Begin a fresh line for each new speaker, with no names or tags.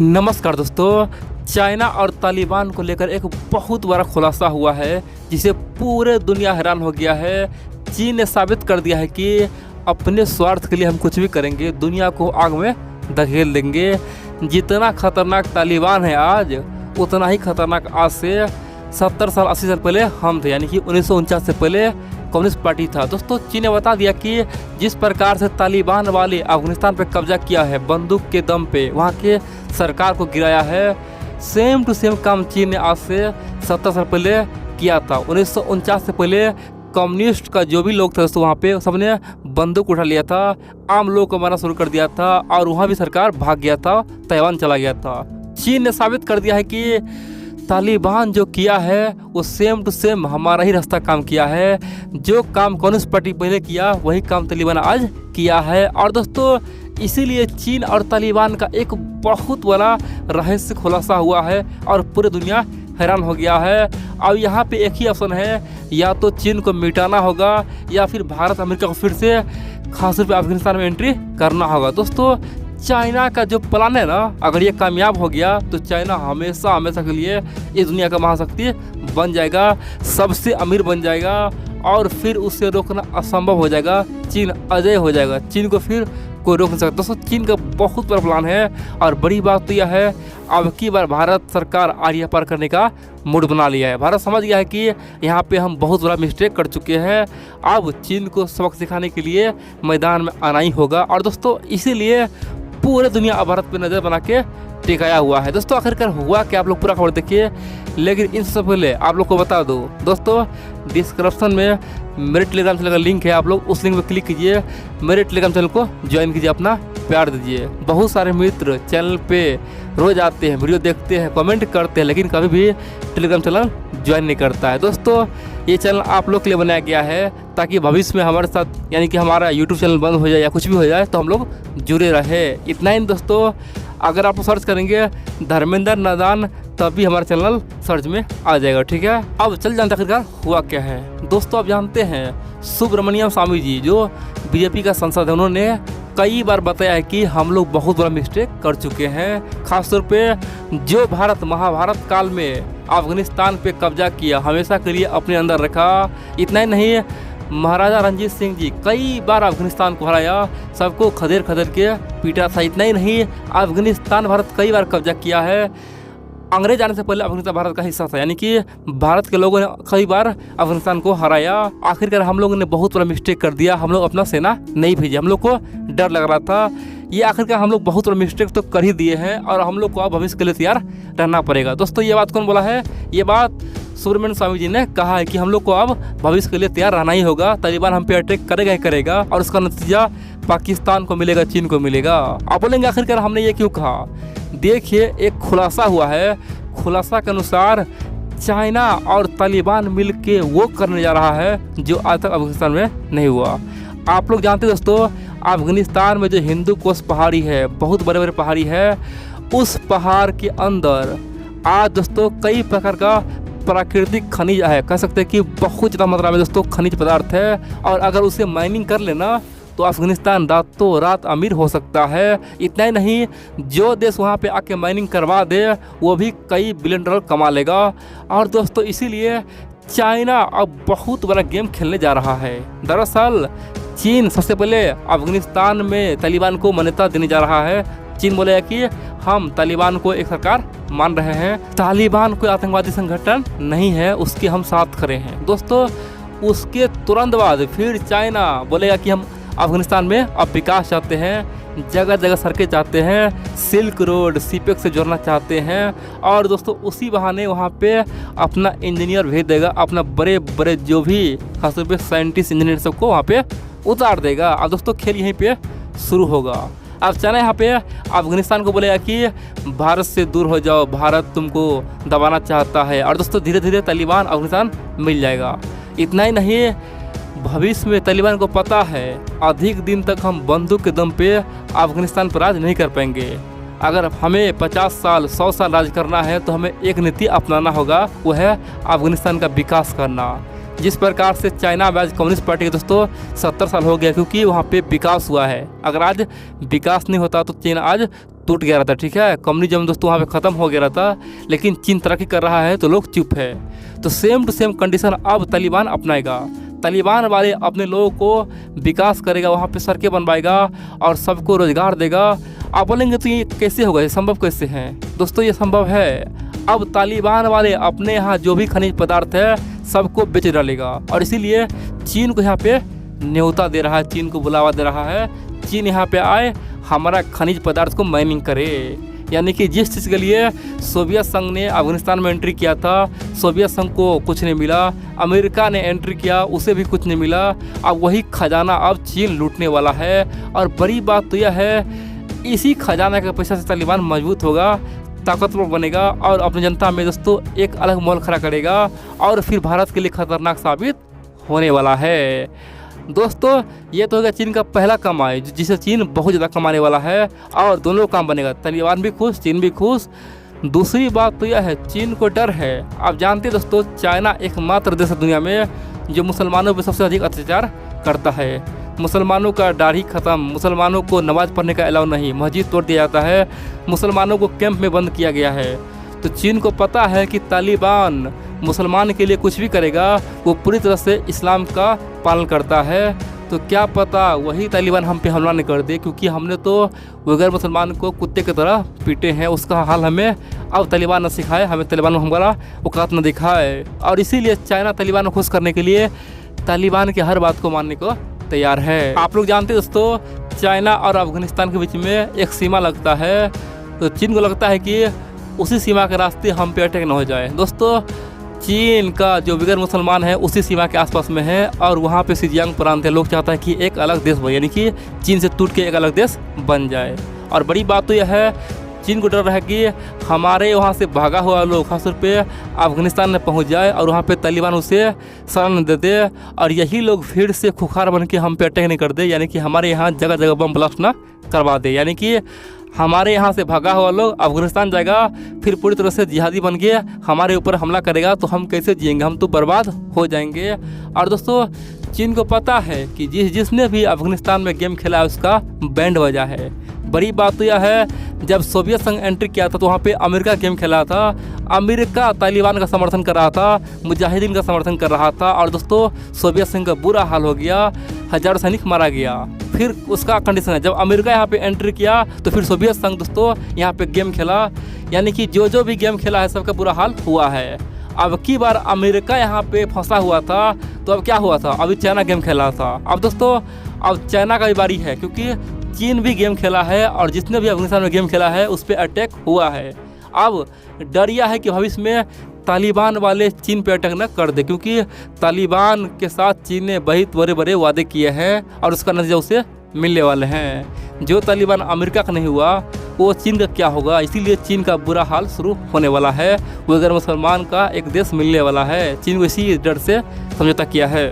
नमस्कार दोस्तों। चाइना और तालिबान को लेकर एक बहुत बड़ा खुलासा हुआ है जिसे पूरे दुनिया हैरान हो गया है। चीन ने साबित कर दिया है कि अपने स्वार्थ के लिए हम कुछ भी करेंगे, दुनिया को आग में धकेल देंगे। जितना खतरनाक तालिबान है आज, उतना ही खतरनाक आज से 70 साल 80 साल पहले हम थे, यानी कि 1949 से पहले कम्युनिस्ट पार्टी था। दोस्तों, चीन ने बता दिया कि जिस प्रकार से तालिबान वाले अफगानिस्तान पर कब्जा किया है, बंदूक के दम पे वहाँ के सरकार को गिराया है, सेम टू सेम काम चीन ने आज से 70 साल पहले किया था। 1949 से पहले कम्युनिस्ट का जो भी लोग थे दोस्तों, वहाँ पे सबने बंदूक उठा लिया था, आम लोगों को मारना शुरू कर दिया था और वहाँ भी सरकार भाग गया था, ताइवान चला गया था। चीन ने साबित कर दिया है कि तालिबान जो किया है वो सेम टू सेम हमारा ही रास्ता काम किया है। जो काम कम्युनिस्ट पार्टी पहले किया वही काम तालिबान आज किया है। और दोस्तों, इसीलिए चीन और तालिबान का एक बहुत बड़ा रहस्य खुलासा हुआ है और पूरी दुनिया हैरान हो गया है। अब यहाँ पे एक ही ऑप्शन है, या तो चीन को मिटाना होगा या फिर भारत अमेरिका को फिर से खासतौर पर अफगानिस्तान में एंट्री करना होगा। दोस्तों, चाइना का जो प्लान है ना, अगर ये कामयाब हो गया तो चाइना हमेशा हमेशा के लिए इस दुनिया का महाशक्ति बन जाएगा, सबसे अमीर बन जाएगा और फिर उसे रोकना असंभव हो जाएगा। चीन अजय हो जाएगा, चीन को फिर कोई रोक नहीं सकता। दोस्तों, चीन का बहुत बड़ा प्लान है और बड़ी बात तो यह है, अब की बार भारत सरकार आर्या पार करने का मूड बना लिया है। भारत समझ गया है कि यहाँ पे हम बहुत बड़ा मिस्टेक कर चुके हैं, अब चीन को सबक सिखाने के लिए मैदान में आना ही होगा। और दोस्तों, इसीलिए पूरे दुनिया अब भारत पे नज़र बना के टिकाया हुआ है। दोस्तों, आखिरकार हुआ क्या, आप लोग पूरा खबर देखिए। लेकिन इससे पहले आप लोग को बता दो दोस्तों, डिस्क्रिप्शन में मेरे टेलीग्राम चैनल का लिंक है, आप लोग उस लिंक पर क्लिक कीजिए, मेरे टेलीग्राम चैनल को ज्वाइन कीजिए, अपना प्यार दीजिए। बहुत सारे मित्र चैनल पे रोज आते हैं, वीडियो देखते हैं, कमेंट करते हैं, लेकिन कभी भी टेलीग्राम चैनल ज्वाइन नहीं करता है। दोस्तों, ये चैनल आप लोग के लिए बनाया गया है ताकि भविष्य में हमारे साथ, यानी कि हमारा यूट्यूब चैनल बंद हो जाए या कुछ भी हो जाए तो हम लोग जुड़े रहे। इतना ही दोस्तों, अगर आप सर्च करेंगे धर्मेंद्र नादान तभी हमारा चैनल सर्च में आ जाएगा, ठीक है। अब चल जानते आखिरकार हुआ क्या है। दोस्तों, आप जानते हैं सुब्रमण्यम स्वामी जी जो बीजेपी का सांसद है, उन्होंने कई बार बताया है कि हम लोग बहुत बड़ा मिस्टेक कर चुके हैं। खासतौर पे जो भारत महाभारत काल में अफगानिस्तान पे कब्जा किया, हमेशा के लिए अपने अंदर रखा। इतना ही नहीं, महाराजा रणजीत सिंह जी कई बार अफगानिस्तान को हराया, सबको खदेड़ खदेड़ के पीटा था। इतना ही नहीं, अफगानिस्तान भारत कई बार कब्जा किया है। अंग्रेज आने से पहले अफगानिस्तान भारत का हिस्सा था, यानी कि भारत के लोगों ने कई बार अफगानिस्तान को हराया। आखिरकार हम लोगों ने बहुत बड़ा मिस्टेक कर दिया, हम लोग अपना सेना नहीं भेजे, हम लोग को डर लग रहा था। ये आखिरकार हम लोग बहुत बड़ा मिस्टेक तो कर ही दिए हैं और हम लोग को अब भविष्य के लिए तैयार रहना पड़ेगा। दोस्तों, ये बात कौन बोला है? ये बात सुब्रमण्यम स्वामी जी ने कहा है कि हम लोग को अब भविष्य के लिए तैयार रहना ही होगा। तालिबान हम पे अटैक करेगा ही करेगा और उसका नतीजा पाकिस्तान को मिलेगा, चीन को मिलेगा। आप बोलेंगे आखिरकार हमने ये क्यों कहा? देखिए, एक खुलासा हुआ है। खुलासा के अनुसार चाइना और तालिबान मिलके वो करने जा रहा है जो आज तक अफगानिस्तान में नहीं हुआ। आप लोग जानते हैं दोस्तों, अफगानिस्तान में जो हिंदू कोश पहाड़ी है, बहुत बड़े बड़े पहाड़ी है, उस पहाड़ के अंदर आज दोस्तों कई प्रकार का प्राकृतिक खनिज है, कह सकते हैं कि बहुत ज़्यादा मात्रा में दोस्तों खनिज पदार्थ है। और अगर उसे माइनिंग कर लेना तो अफगानिस्तान रातों रात अमीर हो सकता है। इतना ही नहीं, जो देश वहाँ पे आके माइनिंग करवा दे वो भी कई बिलियन डॉलर कमा लेगा। और दोस्तों, इसीलिए चाइना अब बहुत बड़ा गेम खेलने जा रहा है। दरअसल चीन सबसे पहले अफगानिस्तान में तालिबान को मान्यता देने जा रहा है। चीन बोलेगा कि हम तालिबान को एक सरकार मान रहे हैं, तालिबान कोई आतंकवादी संगठन नहीं है, उसके हम साथ खड़े हैं। दोस्तों, उसके तुरंत बाद फिर चाइना बोलेगा कि हम अफगानिस्तान में अब विकास चाहते हैं, जगह जगह सड़कें चाहते हैं, सिल्क रोड सीपेक से जोड़ना चाहते हैं। और दोस्तों, उसी बहाने वहाँ पे अपना इंजीनियर भेज देगा, अपना बड़े बड़े जो भी खासतौर पे साइंटिस्ट इंजीनियर सबको वहाँ पे उतार देगा। और दोस्तों, खेल यहीं पे शुरू होगा। अब चाइना यहाँ पे अफगानिस्तान को बोलेगा कि भारत से दूर हो जाओ, भारत तुमको दबाना चाहता है। और दोस्तों, धीरे धीरे तालिबान अफगानिस्तान मिल जाएगा। इतना ही नहीं, भविष्य में तालिबान को पता है अधिक दिन तक हम बंदूक के दम पे अफगानिस्तान पर राज नहीं कर पाएंगे। अगर हमें 50 साल 100 साल राज करना है तो हमें एक नीति अपनाना होगा, वो है अफगानिस्तान का विकास करना। जिस प्रकार से चाइना में आज कम्युनिस्ट पार्टी के दोस्तों 70 साल हो गया, क्योंकि वहाँ पे विकास हुआ है। अगर आज विकास नहीं होता तो चीन आज टूट गया रहता, ठीक है, कम्युनिज्म दोस्तों वहाँ पे ख़त्म हो गया रहता, लेकिन चीन तरक्की कर रहा है तो लोग चुप है। तो सेम टू सेम कंडीशन अब तालिबान अपनाएगा। तालिबान वाले अपने लोगों को विकास करेगा, वहाँ पे सड़कें बनवाएगा और सबको रोजगार देगा। आप बोलेंगे तो ये कैसे होगा, ये संभव कैसे है? दोस्तों ये संभव है। अब तालिबान वाले अपने यहाँ जो भी खनिज पदार्थ है सबको बेच डालेगा, और इसीलिए चीन को यहाँ पे न्योता दे रहा है, चीन को बुलावा दे रहा है, चीन यहाँ पे आए, हमारा खनिज पदार्थ को माइनिंग करे। यानी कि जिस चीज़ के लिए सोवियत संघ ने अफगानिस्तान में एंट्री किया था, सोवियत संघ को कुछ नहीं मिला, अमेरिका ने एंट्री किया उसे भी कुछ नहीं मिला, अब वही खजाना अब चीन लूटने वाला है। और बड़ी बात तो यह है, इसी खजाना के पैसा से तालिबान मजबूत होगा, ताकतवर बनेगा और अपनी जनता में दोस्तों एक अलग मोल खड़ा करेगा, और फिर भारत के लिए खतरनाक साबित होने वाला है। दोस्तों ये तो हो गया चीन का पहला कमाई, जिसे चीन बहुत ज़्यादा कमाने वाला है, और दोनों काम बनेगा, तालिबान भी खुश, चीन भी खुश। दूसरी बात तो यह है, चीन को डर है। आप जानते हैं दोस्तों, चाइना एकमात्र देश है दुनिया में जो मुसलमानों पर सबसे अधिक अत्याचार करता है। मुसलमानों का दाढ़ी ख़त्म, मुसलमानों को नमाज़ पढ़ने का अलाउ नहीं, मस्जिद तोड़ दिया जाता है, मुसलमानों को कैंप में बंद किया गया है। तो चीन को पता है कि तालिबान मुसलमान के लिए कुछ भी करेगा, वो पूरी तरह से इस्लाम का पालन करता है। तो क्या पता वही तालिबान हम पे हमला नहीं कर दे, क्योंकि हमने तो वगैर मुसलमान को कुत्ते की तरह पीटे हैं, उसका हाल हमें अब तालिबान न सिखाए, हमें तालिबान हमारा औकात न दिखाए। और इसीलिए चाइना तालिबान को खुश करने के लिए तालिबान की हर बात को मानने को तैयार है। आप लोग जानते हैं दोस्तों, चाइना और अफगानिस्तान के बीच में एक सीमा लगता है, तो चीन को लगता है कि उसी सीमा के रास्ते हम पे अटैक न हो जाए। दोस्तों चीन का जो बिगर मुसलमान है उसी सीमा के आसपास में है, और वहाँ पे शिनजियांग प्रांत है, लोग चाहता है कि एक अलग देश बने, यानी कि चीन से टूट के एक अलग देश बन जाए। और बड़ी बात तो यह है, चीन को डर है कि हमारे वहाँ से भागा हुआ लोग खासतौर पे अफगानिस्तान में पहुँच जाए और वहाँ पे तालिबान उसे शरण दे दे, और यही लोग फिर से खुखार बन के हम पे अटैक नहीं कर दे, यानी कि हमारे यहाँ जगह जगह बम ब्लास्ट ना करवा दे। यानी कि हमारे यहाँ से भागा हुआ लोग अफगानिस्तान जाएगा, फिर पूरी तरह से जिहादी बन के हमारे ऊपर हमला करेगा, तो हम कैसे जिएंगे, हम तो बर्बाद हो जाएंगे। और दोस्तों चीन को पता है कि जिसने भी अफगानिस्तान में गेम खेला है उसका बैंड बजा है। बड़ी बात तो यह है, जब सोवियत संघ एंट्री किया था तो वहाँ पे अमेरिका गेम खेला था, अमेरिका तालिबान का समर्थन कर रहा था, मुजाहिदीन का समर्थन कर रहा था, और दोस्तों सोवियत संघ का बुरा हाल हो गया, हजारों सैनिक मारा गया। फिर उसका कंडीशन है, जब अमेरिका यहाँ पे एंट्री किया तो फिर सोवियत संघ दोस्तों यहाँ पे गेम खेला, यानी कि जो भी गेम खेला है सबका बुरा हाल हुआ है। अब की बार अमेरिका यहाँ पे फंसा हुआ था, तो अब क्या हुआ था, अभी चाइना गेम खेला था। अब दोस्तों अब चाइना का भी बारी है, क्योंकि चीन भी गेम खेला है और जिसने भी अफगानिस्तान में गेम खेला है उस पर अटैक हुआ है। अब डर यह है कि भविष्य में तालिबान वाले चीन पे अटैक न कर दे, क्योंकि तालिबान के साथ चीन ने बहुत बड़े बड़े वादे किए हैं और उसका नतीजा उसे मिलने वाले हैं। जो तालिबान अमेरिका का नहीं हुआ वो चीन का क्या होगा, इसीलिए चीन का बुरा हाल शुरू होने वाला है। वो अगर मुसलमान का एक देश मिलने वाला है, चीन को इसी डर से समझौता किया है।